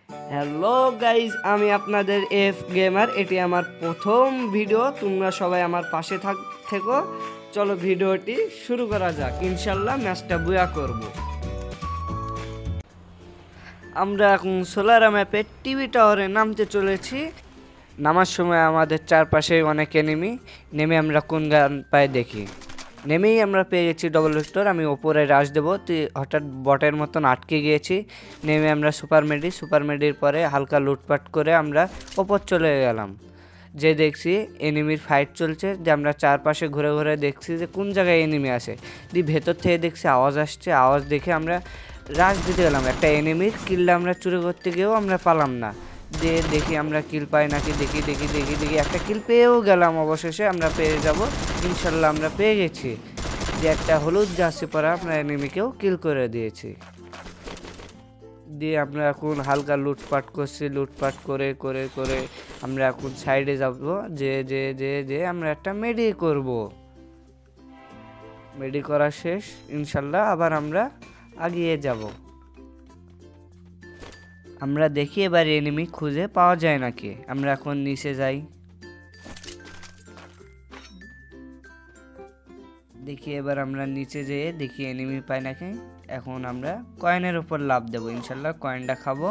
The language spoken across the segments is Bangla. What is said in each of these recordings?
হ্যালো গাইজ, আমি আপনাদের এফ গেমার। এটি আমার প্রথম ভিডিও। তোমরা সবাই আমার পাশে থেকো। চলো ভিডিওটি শুরু করা যাক। ইনশাল্লাহ ম্যাচটা বুয়া করব। আমরা এখন সোলার ম্যাপে টিভি টাওয়ারে নামতে চলেছি। নামার সময় আমাদের চারপাশে অনেক এনিমি। নেমে আমরা কোন গান পায় দেখি। নেমেই আমরা পেয়ে গেছি ডবল ভিক্টর। আমি ওপরে রাশ দেবো, হঠাৎ বটের মতন আটকে গিয়েছি। নেমে আমরা সুপার মেডির পরে হালকা লুটপাট করে আমরা ওপর চলে গেলাম। যে দেখছি এনিমির ফাইট চলছে, যে আমরা চারপাশে ঘুরে ঘুরে দেখছি যে কোন জায়গায় এনিমি আসে। ভেতর থেকে দেখছি আওয়াজ আসছে। আওয়াজ দেখে আমরা রাশ দিতে গেলাম। একটা এনিমির কিলটা আমরা চুরি করতে গিয়েও আমরা পালাম না। দিয়ে দেখি আমরা কিল পাই নাকি, দেখি একটা কিল পেয়েও গেলাম। অবশেষে আমরা পেয়ে যাব, ইনশাল্লাহ আমরা পেয়ে গেছি। যে একটা হলুদ জার্সি পরা আপনার এনিমিকেও কিল করে দিয়েছি। দিয়ে আমরা এখন হালকা লুটপাট করছি। লুটপাট করে করে করে আমরা এখন সাইডে যাব। যে যে যে যে আমরা একটা মেডি করব। মেডি করা শেষ, ইনশাল্লাহ আবার আমরা এগিয়ে যাব। আমরা দেখি এবার এনিমি খুঁজে পাওয়া যায় নাকি। আমরা এখন নিচে যাই, দেখি এবার আমরা নিচে যেয়ে দেখি এনিমি পাই নাকি। এখন আমরা কয়েনের উপর লাভ দেবো, ইনশাল্লাহ কয়েনটা খাবো।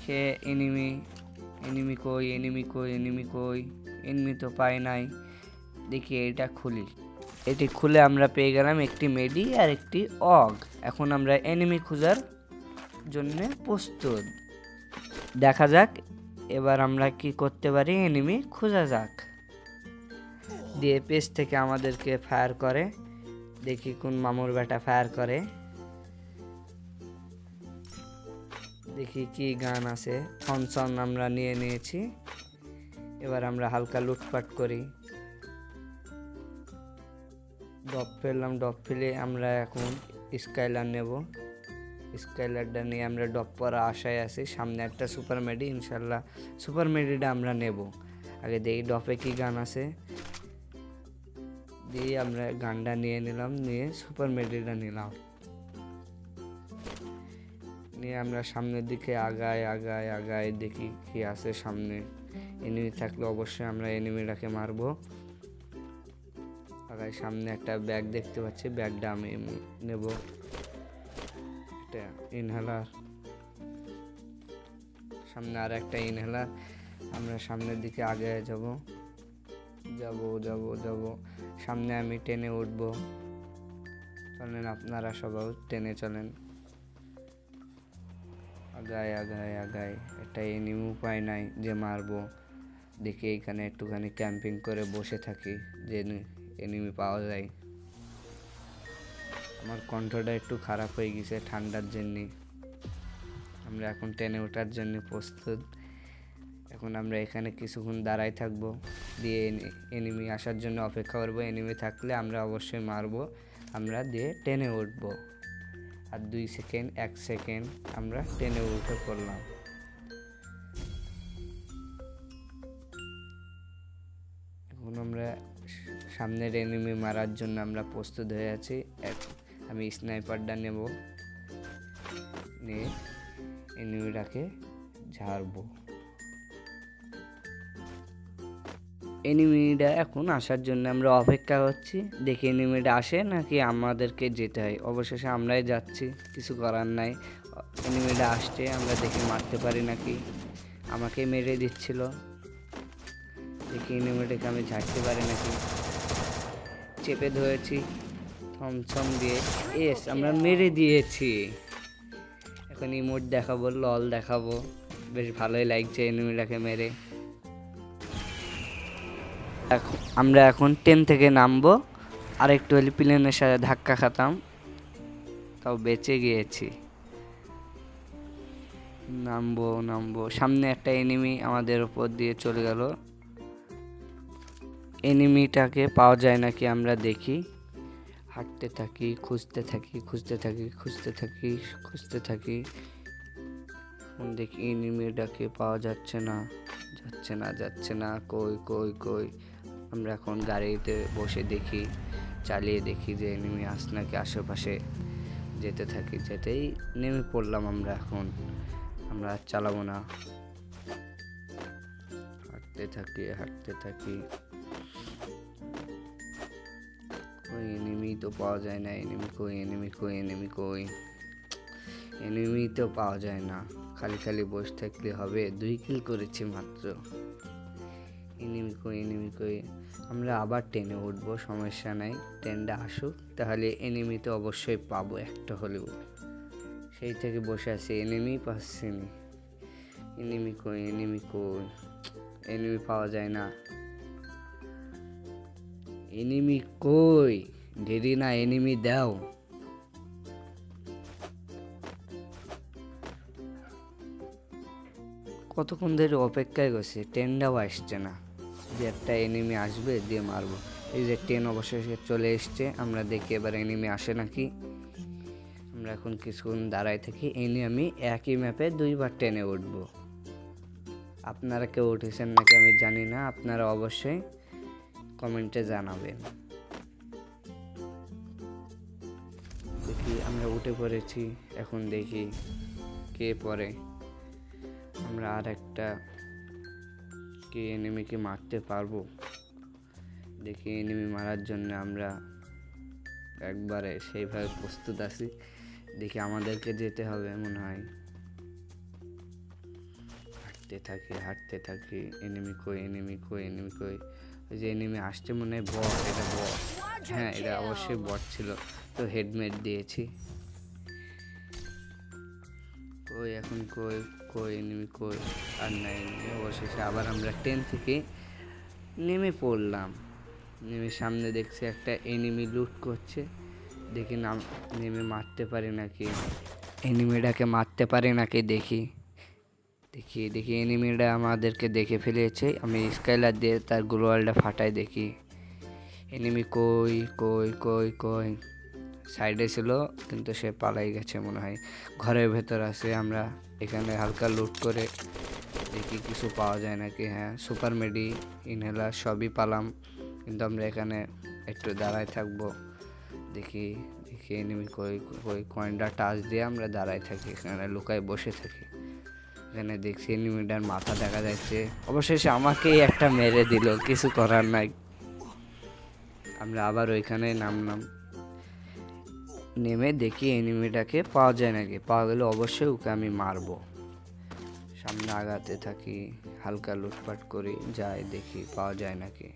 খেয়ে এনিমি কই, এনিমি তো পাই নাই। দেখি এটা খুলি। এটি খুলে আমরা পেয়ে গেলাম একটি মেডি আর একটি অগ। এখন আমরা এনিমি খোঁজার জন্য প্রস্তুত। দেখা যাক এবার আমরা কি করতে পারি। এনিমি খোঁজা যাক। দিয়ে পেছ থেকে আমাদেরকে ফায়ার করে। দেখি কোন মামুর বেটা ফায়ার করে। দেখি কি গান আছে। থনসন আমরা নিয়ে নিয়েছি। এবার আমরা হালকা লুটপাট করি। ডপ ফেললাম। ডপ ফেলে আমরা এখন স্কাইলার নেব। স্কাইলারটা নিয়ে আমরা ডপ পরা আশায় আছি। সামনে একটা সুপার মেডি, ইনশাল্লাহ সুপার মেডিটা আমরা নেব। আগে দেখি ডপে কি গান আছে। দিয়ে আমরা গানটা নিয়ে নিলাম, নিয়ে সুপার মেডিটা নিলাম। নিয়ে আমরা সামনের দিকে আগায় দেখি কি আছে সামনে। এনিমি থাকলে অবশ্যই আমরা এনিমিটাকে মারবো। আগায় সামনে একটা ব্যাগ দেখতে পাচ্ছি, ব্যাগটা আমি নেব। এটা ইনহেলার, সামনে আর একটা ইনহেলার। আমরা সামনের দিকে আগে যাব। সামনে আমি টেনে উঠবো। চলেন, আপনারা সবাই টেনে চলেন। আগায় একটা এনিমি উপায় নাই যে মারবো। দেখি এইখানে একটুখানি ক্যাম্পিং করে বসে থাকি, যে এনিমি পাওয়া যায়। আমার কণ্ঠটা একটু খারাপ হয়ে গেছে ঠান্ডার জন্যে। আমরা এখন টেনে ওঠার জন্য প্রস্তুত। এখন আমরা এখানে কিছুক্ষণ দাঁড়াই থাকবো। দিয়ে এনিমি আসার জন্য অপেক্ষা করবো। এনিমি থাকলে আমরা অবশ্যই মারবো। আমরা দিয়ে টেনে উঠবো। আর 2 সেকেন্ড 1 সেকেন্ড আমরা টেনে উঠে পড়লাম। এখন আমরা সামনের এনিমি মারার জন্য আমরা প্রস্তুত হয়ে আছি। আমি স্নাইপারটা নেব, নিয়ে এনিমিটাকে ঝাড়বো। এনিমিটা এখন আসার জন্য আমরা অপেক্ষা করছি। দেখি এনিমিটা আসে নাকি আমাদেরকে যেতে হয়। অবশেষে আমরাই যাচ্ছি, কিছু করার নাই। এনিমিটা আসছে, আমরা দেখি মারতে পারি নাকি। আমাকে মেরে দিচ্ছিল। দেখি এনিমিটাকে আমি ঝাড়তে পারি নাকি। চেপে ধরেছি থমথম দিয়ে। আমরা মেরে দিয়েছি। এখন ইমোট দেখাবো, লল দেখাবো। বেশ ভালোই লাগছে এনিমিটাকে মেরে। আমরা এখন 10 থেকে নামবো। আর একটু হলে প্লেনের সাথে ধাক্কা খাতাম, তাও বেঁচে গিয়েছি। নামবো। সামনে একটা এনিমি আমাদের উপর দিয়ে চলে গেল। এনিমিটাকে পাওয়া যায় নাকি আমরা দেখি। হাঁটতে থাকি, খুঁজতে থাকি। দেখি এনিমিটাকে পাওয়া যাচ্ছে না। কই। আমরা এখন গাড়িতে বসে দেখি, চালিয়ে দেখি যে এনিমি আসে নাকি আশেপাশে। যেতেই নেমে পড়লাম আমরা এখন। আমরা আর চালাবো না। হাঁটতে থাকি। ওই এনিমি তো পাওয়া যায় না। এনিমি তো পাওয়া যায় না। খালি বসে থাকলে হবে? 2 কিল করেছি মাত্র। এনিমি কই। আমরা আবার ট্রেনে উঠবো, সমস্যা নাই। ট্রেনটা আসুক, তাহলে এনিমি তো অবশ্যই পাবো একটা হলেও। সেই থেকে বসে আছি, এনিমি পাচ্ছি না। এনিমি কই। এনিমি পাওয়া যায় না। এনিমি কই? দেরি না, এনিমি দাও। কতক্ষণ ধরে অপেক্ষায় করছি, ট্রেনটাও আসছে না। যে একটা এনিমি আসবে, দিয়ে মারবো। এই যে ট্রেন অবশেষে চলে এসছে। আমরা দেখি এবার এনিমি আসে নাকি। আমরা এখন কিছুক্ষণ দাঁড়ায় থাকি। আমি একই ম্যাপে 2বার ট্রেনে উঠবো। আপনারা কেউ উঠেছেন নাকি আমি জানি না, আপনারা অবশ্যই কমেন্টে জানাবেন। দেখি আমরা উঠে পড়েছি। এখন দেখি কে পড়ে। আমরা আর একটা এনিমিকে মারতে পারবো। দেখি এনিমি মারার জন্য আমরা একবারে সেইভাবে প্রস্তুত আছি। দেখি আমাদেরকে যেতে হবে মনে হয়। হাঁটতে থাকি। এনিমি কই। ওই যে এনিমি আসছে, মনে হয় বট। এটা বট। হ্যাঁ, এটা অবশ্যই বট ছিল। তো হেডমেট দিয়েছি। এখন এনিমি কই? আর নাই এনিমি। অবশেষে আবার আমরা ট্রেন থেকে নেমে পড়লাম। সামনে দেখছি একটা এনিমি লুট করছে। দেখি নেমে মারতে পারি নাকি, এনিমিটাকে মারতে পারি নাকি দেখি। এনিমিটা আমাদেরকে দেখে ফেলেছে। আমি স্কাইলার দিয়ে তার গ্লোয়ালটা ফাটাই দেখি। এনিমি কই। সাইডে ছিল, কিন্তু সে পালাই গেছে মনে হয়। ঘরের ভেতর আছে। আমরা এখানে হালকা লুট করে দেখি কিছু পাওয়া যায় নাকি। হ্যাঁ, সুপার মেডি, ইনহেলার সবই পালাম। কিন্তু আমরা এখানে একটু দাঁড়ায় থাকবো। দেখি এনিমি কই। কয়েনটা টাচ দিয়ে আমরা দাঁড়ায় থাকি, এখানে লুকায় বসে থাকি। এখানে দেখছি এনিমিটার মাথা দেখা যাচ্ছে। অবশেষে আমাকেই একটা মেরে দিল, কিছু করার নাই। আমরা আবার ওইখানে নামলাম। নেমে দেখি এনিমিটাকে পাওয়া যায় নাকি। পাওয়া গেলে অবশ্যই ওকে আমি মারবো। সামনে আগাতে থাকি, হালকা লুটপাট করি, যাই দেখি পাওয়া যায় নাকি।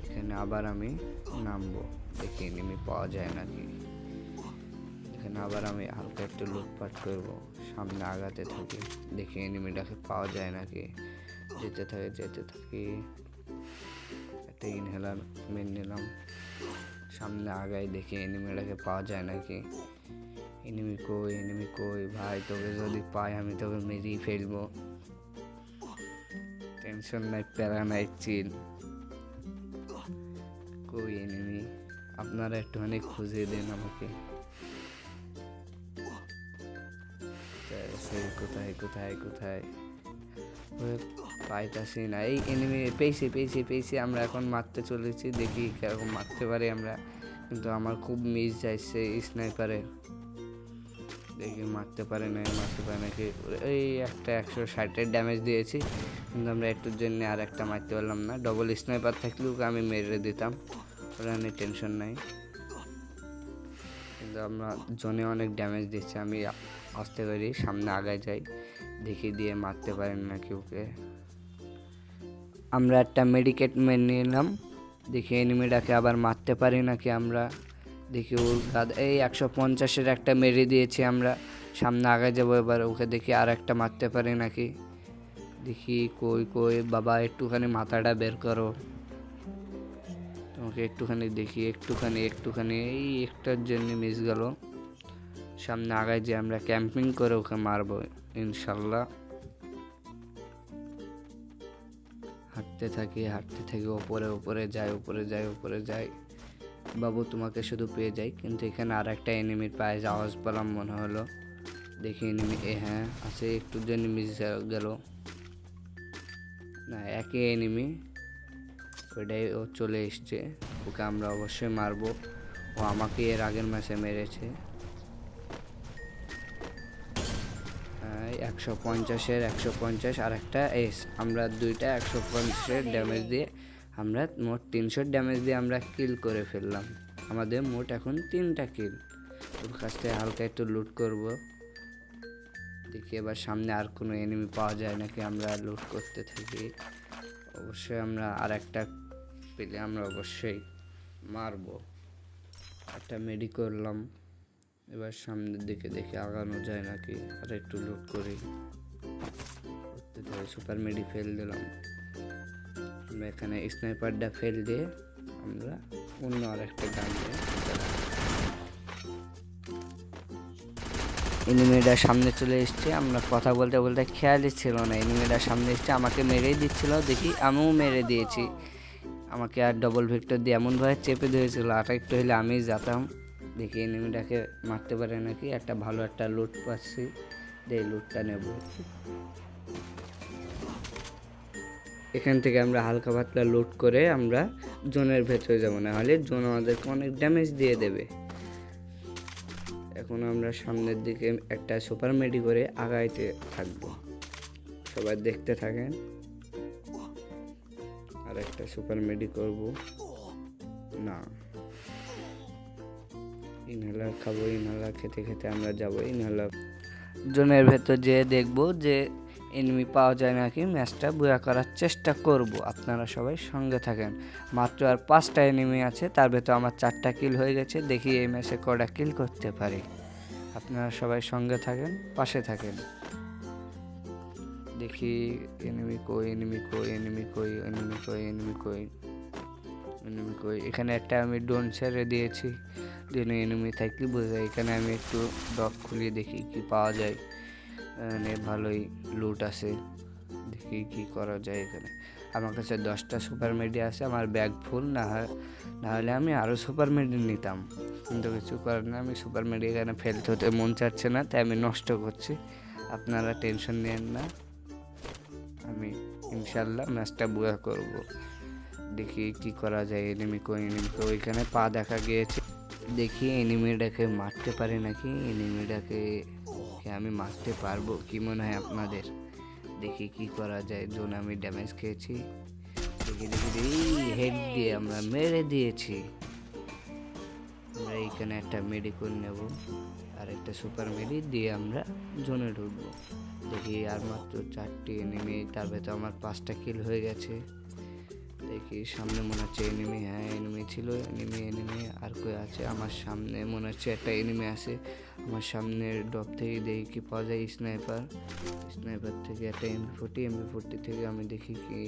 এখানে আবার আমি নামবো, দেখি এনিমি পাওয়া যায় নাকি। এখানে আবার আমি হালকা একটু লুটপাট করবো, সামনে আগাতে থাকি, দেখি এনিমিটাকে পাওয়া যায় নাকি। যেতে থাকি। একটা ইনহেলার মেরে নিলাম। সামনে আগাই, দেখি এনিমিটাকে পাওয়া যায় নাকি। এনিমি কই ভাই, তোকে যদি পাই আমি তোকে মেরেই ফেলবো। টেনশন নাই, প্যারা নাই, চিল। কই এনিমি? আপনারা একটুখানি খুঁজে দেন আমাকে। কোথায় পাইতাছি না। এই এনিমি পেয়েছি। আমরা এখন মারতে চলেছি, দেখি কিরকম মারতে পারি আমরা। কিন্তু আমার খুব মিস যাইছে স্নাইপারে। দেখি মারতে পারে নাকি। এই একটা 160-এর ড্যামেজ দিয়েছি, কিন্তু আমরা একটুর জন্য আর একটা মারতে পারলাম না। ডবল স্নাইপার থাকলেও আমি মেরে দিতাম, ওরা নিয়ে টেনশন নাই। কিন্তু আমরা জোনে অনেক ড্যামেজ দিচ্ছি। আমি আসতে পারি, সামনে আগায় যাই, দেখি দিয়ে মারতে পারেন নাকি ওকে। আমরা একটা মেডিকেট মেরে নিলাম, দেখি এনিমিটাকে আবার মারতে পারি নাকি আমরা। দেখি ওর এই 150-এর একটা মেরে দিয়েছি আমরা। সামনে আগে যাবো এবার, ওকে দেখি আর একটা মারতে পারি নাকি। দেখি কই বাবা, একটুখানি মাথাটা বের করো। তোমাকে একটুখানি দেখি, একটুখানি এই একটার জন্য মিস গেল। সামনে আগায় যে আমরা ক্যাম্পিং করে ওকে মারবো ইনশাল্লাহ। হাঁটতে থাকি, উপরে যাই। বাবু তোমাকে শুধু পেয়ে যাই, কিন্তু এখানে আর একটা এনিমির পায়ে আওয়াজ পেলাম মনে হলো। দেখি এনিমি, হ্যাঁ আছে, একটুর জন্য মিস গেল। না, একই এনিমি, ওইটাই ও চলে এসছে। ওকে আমরা অবশ্যই মারবো। ও আমাকে এর আগের ম্যাচে মেরেছে। 150-এর 150 আর একটা এস, আমরা দুইটা 150-এর ড্যামেজ দিয়ে আমরা মোট 300 ড্যামেজ দিয়ে আমরা কিল করে ফেললাম। আমাদের মোট এখন 3টা কিল। ওর কাছ থেকে হালকা একটু লুট করব, দেখি এবার সামনে আর কোনো এনিমি পাওয়া যায় নাকি, আমরা লুট করতে থাকি। অবশ্যই আমরা আর একটা পেলে আমরা অবশ্যই মারবো। একটা মেডি করলাম, এবার সামনের দিকে দেখি আগানো যায় নাকি, আর একটু লুট করি করতে থাকি। সুপার মেডি ফেল দিলাম, আমরা এখানে স্নাইপারটা ফেল দিয়ে আমরা অন্য আর একটা গান দিয়ে এনিমিটা সামনে চলে এসছে। আমরা কথা বলতে বলতে খেয়ালই ছিল না এনিমিটা সামনে এসছে, আমাকে মেরেই দিচ্ছিল। দেখি আমিও মেরে দিয়েছি, আমাকে আর ডবল ভিক্টর দিয়ে এমনভাবে চেপে ধরেছিল, আর একটু হলে আমি যেতাম। দেখি এনিমিটাকে মারতে পারে নাকি, একটা ভালো একটা লুট পাচ্ছি, এই লুটটা নেব। এখান থেকে আমরা হালকা পাতলা লুট করে আমরা জোনের ভেতরে যাবো, না হলে জোন আমাদেরকে অনেক ড্যামেজ দিয়ে দেবে। এখন আমরা সামনের দিকে একটা সুপার মেডি করে আগাইতে থাকবো, সবাই দেখতে থাকেন। আর একটা সুপার মেডি করব, না ইনহেলার খাবো, ইনহেলার খেতে খেতে আমরা যাবো ইনহেলার জোনের ভেতর যেয়ে দেখবো যে এনিমি পাওয়া যায় নাকি, ম্যাচটা বুয়া করার চেষ্টা করব। আপনারা সবাই সঙ্গে থাকেন। মাত্র আর 5টা এনিমি আছে, তার ভেতর আমার 4টা কিল হয়ে গেছে। দেখি এই ম্যাচে কটা কিল করতে পারি। আপনারা সবাই সঙ্গে থাকেন, পাশে থাকেন। দেখি এনিমি কই, এনিমি কই, এনিমি কই, এনিমি কই, এনিমি কই, এনিমি কই। এখানে একটা আমি ডোন ছেড়ে দিয়েছি, দিনে এনিমি থাকলে বোঝা। এখানে আমি একটু ডক খুলিয়ে দেখি কি পাওয়া যায়। এখানে ভালোই লুট আছে, দেখি কি করা যায়। এখানে আমার কাছে 10টা সুপার মেডি আছে, আমার ব্যাগ ফুল। না হলে আমি আরও সুপার মেডি নিতাম, কিন্তু কিছু করার না। আমি সুপার মেডি এখানে ফেলতে হতে মন চাচ্ছে না, তাই আমি নষ্ট করছি। আপনারা টেনশন নেন না, আমি ইনশাল্লাহ ম্যাচটা বুয়া করব। দেখি কি করা যায়। এনিমি কই, এনিমি কই। ওইখানে পা দেখা গিয়েছে, দেখি এনিমিটাকে মারতে পারি নাকি। এনিমিটাকে আমি মারতে পারবো কি মনে হয় আপনাদের? দেখি কি করা যায়। জোন আমি ড্যামেজ খেয়েছি, দেখি দেখি দেখি হেড দিয়ে আমরা মেরে দিয়েছি। আমরা এইখানে একটা মেডিকল নেব, আর একটা সুপার মেডি দিয়ে আমরা জোনে ঢুকবো। দেখি আর মাত্র 4টি এনিমি, তার ভেতর আমার 5টা কিল হয়ে গেছে। দেখি সামনে মনে হচ্ছে এনিমি, হ্যাঁ এনিমি ছিল, এনিমি আর কই আছে। আমার সামনে মনে হচ্ছে একটা এনিমি আছে, আমার সামনের ড্রপ থেকে দেখি কি পাওয়া যায়। স্নাইপার থেকে একটা এমপি40 থেকে আমি দেখি কি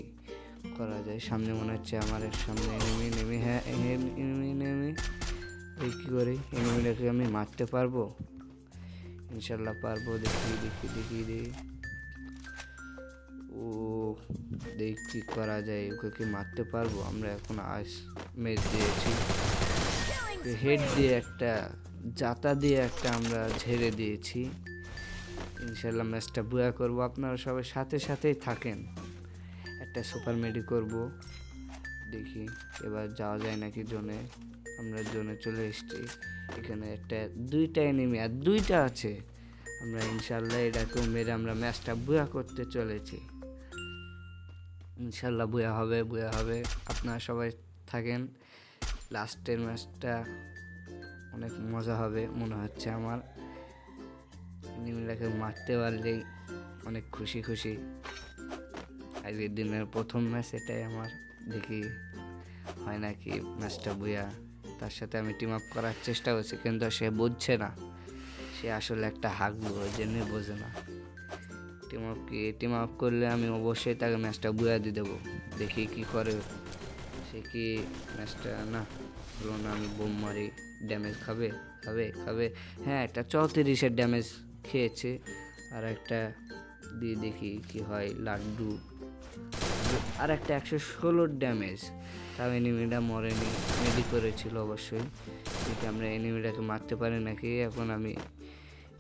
করা যায়। সামনে মনে হচ্ছে আমার সামনে এনিমি, হ্যাঁ এনিমি। এই কী করি, এনিমিটাকে আমি মারতে পারবো? ইনশাল্লাহ পারবো। দেখি ও দেখি কি করা যায়, ওকে কি মারতে পারবো? আমরা এখন মেরে দিয়েছি, হেড দিয়ে একটা জাতা দিয়ে একটা আমরা ঝেড়ে দিয়েছি। ইনশাল্লাহ ম্যাচটা বুয়া করবো। আপনারা সবাই সাথেই থাকেন। একটা সুপার মেডি করব, দেখি এবার যাওয়া যায় নাকি জোনে। আমরা জোনে চলে এসেছি। এখানে 2টা এনিমি আর 2টা আছে। আমরা ইনশাল্লাহ এটাকেও মেরে আমরা ম্যাচটা বুয়া করতে চলেছি। ইনশাল্লাহ বুয়া হবে। আপনারা সবাই থাকেন, লাস্টের ম্যাচটা অনেক মজা হবে মনে হচ্ছে আমার। এনিমিটাকে মারতে পারলেই অনেক খুশি। আজকের দিনের প্রথম ম্যাচ এটাই আমার, দেখি হয় নাকি ম্যাচটা বুয়া। তার সাথে আমি টিম আপ করার চেষ্টা করছি, কিন্তু সে বুঝছে না। সে আসলে একটা হাগলু, ওই জন্যই বোঝে না। টিম আপ করলে আমি অবশ্যই তাকে ম্যাচটা বুয়া দিয়ে দেবো। দেখি কি করে সে, কি ম্যাচটা না হলো না। আমি বোম মারি, ড্যামেজ খাবে। হ্যাঁ একটা 34-এর ড্যামেজ খেয়েছে, আর একটা দিয়ে দেখি কি হয়। লাড্ডু আর একটা 116 ড্যামেজ। তাও এনিমিটা মরেনি, মেডি করেছিল অবশ্যই। দেখি আমরা এনিমিটাকে মারতে পারি নাকি। এখন আমি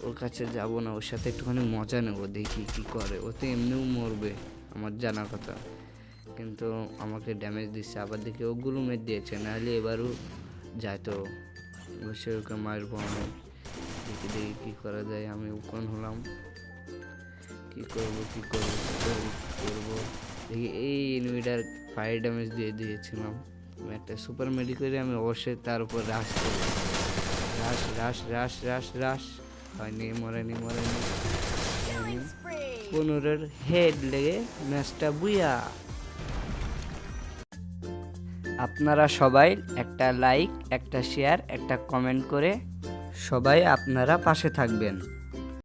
ওর কাছে যাব না, ওর সাথে একটুখানি মজা নেবো, দেখি কি করে। ও তো এমনিও মরবে আমার জানা কথা, কিন্তু আমাকে ড্যামেজ দিচ্ছে। আবার দেখি ও গুলুমের দিয়েছে, নাহলে এবারও যায় তো অবশ্যই ওকে মারবো আমি। দেখি কী করা যায়। আমি উকন হলাম, কি করব দেখি এই এনিমিটার ফায়ার ড্যামেজ দিয়ে দিয়েছিলাম। আমি একটা সুপার মেডি করে আমি অবশ্যই তার উপর রাশ করব। রাশ হয়নি, মরেনি 15-র হেড লেগে ম্যাচটা বুইয়া। আপনারা সবাই একটা লাইক, একটা শেয়ার, একটা কমেন্ট করে সবাই আপনারা পাশে থাকবেন।